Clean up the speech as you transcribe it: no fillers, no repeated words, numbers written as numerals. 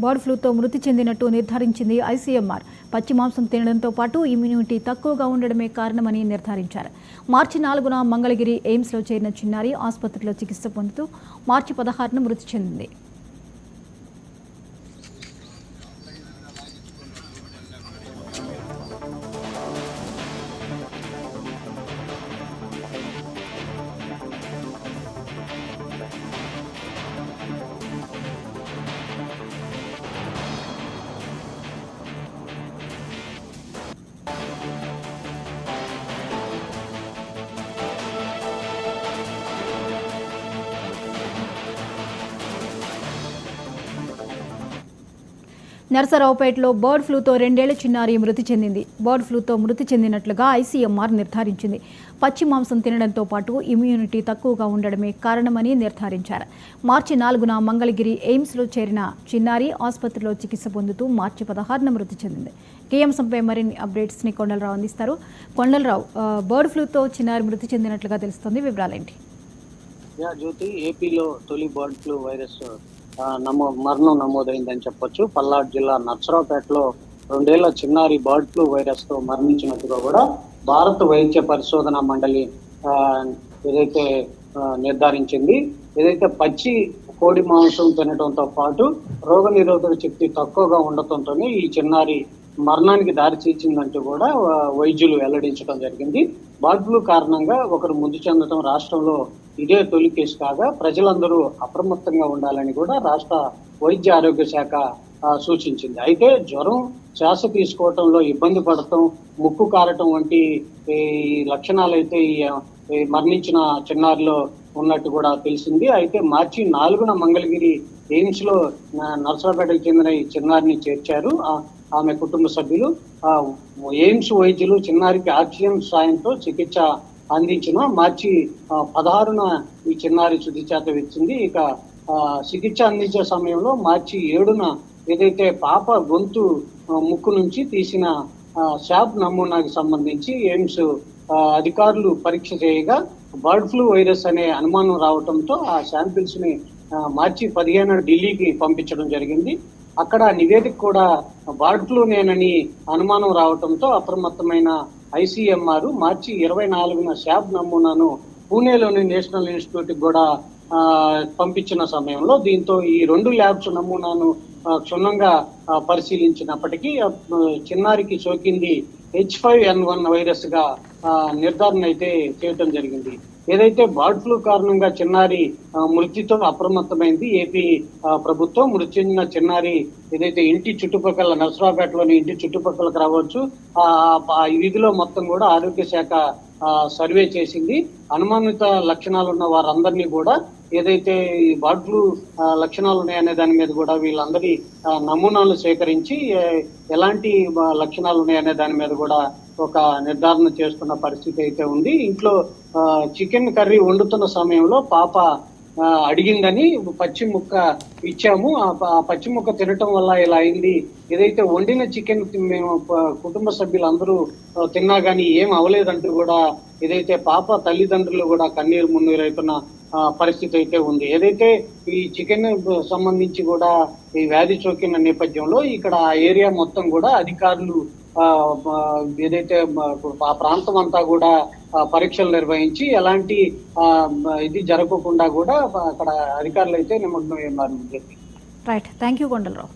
Bird ఫ్లూతో మృతి చెందినట్టు నిర్ధారించింది ICMR. పచ్చి మాంసం తినడంతో పాటు ఇమ్యూనిటీ తక్కువగా ఉండడమే కారణమని నిర్ధారించారు. మార్చి 4న మంగళగిరి ఎయిమ్స్లో చేరిన చిన్నారి ఆసుపత్రిలో చికిత్స పొందుతూ మార్చి 16న మృతి చెందింది. నర్సరావుపేటలో బర్డ్ ఫ్లూతో 2 ఏళ్ల చిన్నారి మృతి చెందింది. బర్డ్ ఫ్లూతో మృతి చెందినట్లుగా ఐసీఎంఆర్ నిర్ధారించింది. పచ్చి మాంసం తినడంతో పాటు ఇమ్యూనిటీ తక్కువగా ఉండడమే కారణమని నిర్ధారించారు. మార్చి 4న మంగళగిరి ఎయిమ్స్లో చేరిన చిన్నారి ఆసుపత్రిలో చికిత్స పొందుతూ మార్చి 16న మృతి చెందింది. ఈ అంశంపై మరిన్ని అప్డేట్స్ని కొండలరావు అందిస్తారు. కొండలరావు, బర్డ్ ఫ్లూతో చిన్నారి మృతి చెందినట్లుగా తెలుస్తోంది, వివరాలేంటి? జ్యోతి, ఏపీలో తొలి బర్డ్ ఫ్లూ వైరస్ మరణం నమోదైందని చెప్పొచ్చు. పల్నాడు జిల్లా నర్సరావుపేటలో 2 ఏళ్ల చిన్నారి బర్డ్ ఫ్లూ వైరస్ తో మరణించినట్టుగా కూడా భారత వైద్య పరిశోధన మండలి ఏదైతే నిర్ధారించింది. ఏదైతే పచ్చి కోడి మాంసం తినడంతో పాటు రోగ నిరోధక శక్తి తక్కువగా ఉండటంతోనే ఈ చిన్నారి మరణానికి దారితీసిందంటూ కూడా వైద్యులు వెల్లడించడం జరిగింది. బర్డ్ ఫ్లూ కారణంగా ఒకరు మృతి చెందడం రాష్ట్రంలో ఇదే తొలి కేసు కాగా ప్రజలందరూ అప్రమత్తంగా ఉండాలని కూడా రాష్ట్ర వైద్య ఆరోగ్య శాఖ సూచించింది. అయితే జ్వరం, శ్వాస తీసుకోవటంలో ఇబ్బంది పడటం, ముక్కు కారటం వంటి ఈ లక్షణాలు అయితే ఈ మరణించిన చిన్నారిలో ఉన్నట్టు కూడా తెలిసింది. అయితే మార్చి 4న మంగళగిరి ఎయిమ్స్ లో నర్సరావుపేటకు చెందిన ఈ చిన్నారిని చేర్చారు. ఆమె కుటుంబ సభ్యులు, ఎయిమ్స్ వైద్యులు చిన్నారికి ఆక్సిజన్ సాయంతో చికిత్స అందించిన మార్చి 16న ఈ చిన్నారి తుది చేత వచ్చింది. ఇక చికిత్స అందించే సమయంలో మార్చి 7న ఏదైతే పాప గొంతు ముక్కు నుంచి తీసిన శాప్ నమూనాకి సంబంధించి ఎయిమ్స్ అధికారులు పరీక్ష చేయగా బర్డ్ ఫ్లూ వైరస్ అనే అనుమానం రావడంతో ఆ శాంపిల్స్ ని మార్చి 15న ఢిల్లీకి పంపించడం జరిగింది. అక్కడ నివేదిక కూడా బర్డ్ ఫ్లూనేనని అనుమానం రావడంతో అప్రమత్తమైన ఐసీఎంఆర్ మార్చి 24న శాబ్ నమూనాను పూణేలోని నేషనల్ ఇన్స్టిట్యూట్ కూడా పంపించిన సమయంలో దీంతో ఈ 2 ల్యాబ్స్ నమూనాను క్షుణ్ణంగా పరిశీలించినప్పటికీ చిన్నారికి సోకింది H5N1 వైరస్ గా నిర్ధారణ అయితే చేయటం జరిగింది. ఏదైతే బర్డ్ ఫ్లూ కారణంగా చిన్నారి మృతితో అప్రమత్తమైంది ఏపీ ప్రభుత్వం. మృతి చెందిన చిన్నారి ఏదైతే ఇంటి చుట్టుపక్కల నర్సరావుపేటలోని ఇంటి చుట్టుపక్కలకు రావచ్చు ఈ వీధిలో మొత్తం కూడా ఆరోగ్య శాఖ సర్వే చేసింది. అనుమానిత లక్షణాలు ఉన్న వారందరినీ కూడా ఏదైతే ఈ బర్డ్ ఫ్లూ లక్షణాలు ఉన్నాయనే దాని మీద కూడా వీళ్ళందరి నమూనాలు సేకరించి ఎలాంటి లక్షణాలు ఉన్నాయనే దాని మీద కూడా ఒక నిర్ధారణ చేస్తున్న పరిస్థితి అయితే ఉంది. ఇంట్లో చికెన్ కర్రీ వండుతున్న సమయంలో పాప అడిగిందని పచ్చి ముక్క ఇచ్చాము. ఆ పచ్చి ముక్క తినటం వల్ల ఇలా అయింది. ఏదైతే వండిన చికెన్ మేము కుటుంబ సభ్యులందరూ తిన్నా కానీ ఏం అవలేదంటూ కూడా ఏదైతే పాప తల్లిదండ్రులు కూడా కన్నీరు మున్నీరైతున్న పరిస్థితి అయితే ఉంది. ఏదైతే ఈ చికెన్ సంబంధించి కూడా ఈ వ్యాధి సోకిన నేపథ్యంలో ఇక్కడ ఆ ఏరియా మొత్తం కూడా అధికారులు ఏదైతే ఆ ప్రాంతం అంతా కూడా పరీక్షలు నిర్వహించి ఎలాంటి ఇది జరగకుండా కూడా అక్కడ అధికారులు అయితే నిమగ్నం అయ్యారు. Right, thank you Kondalarao.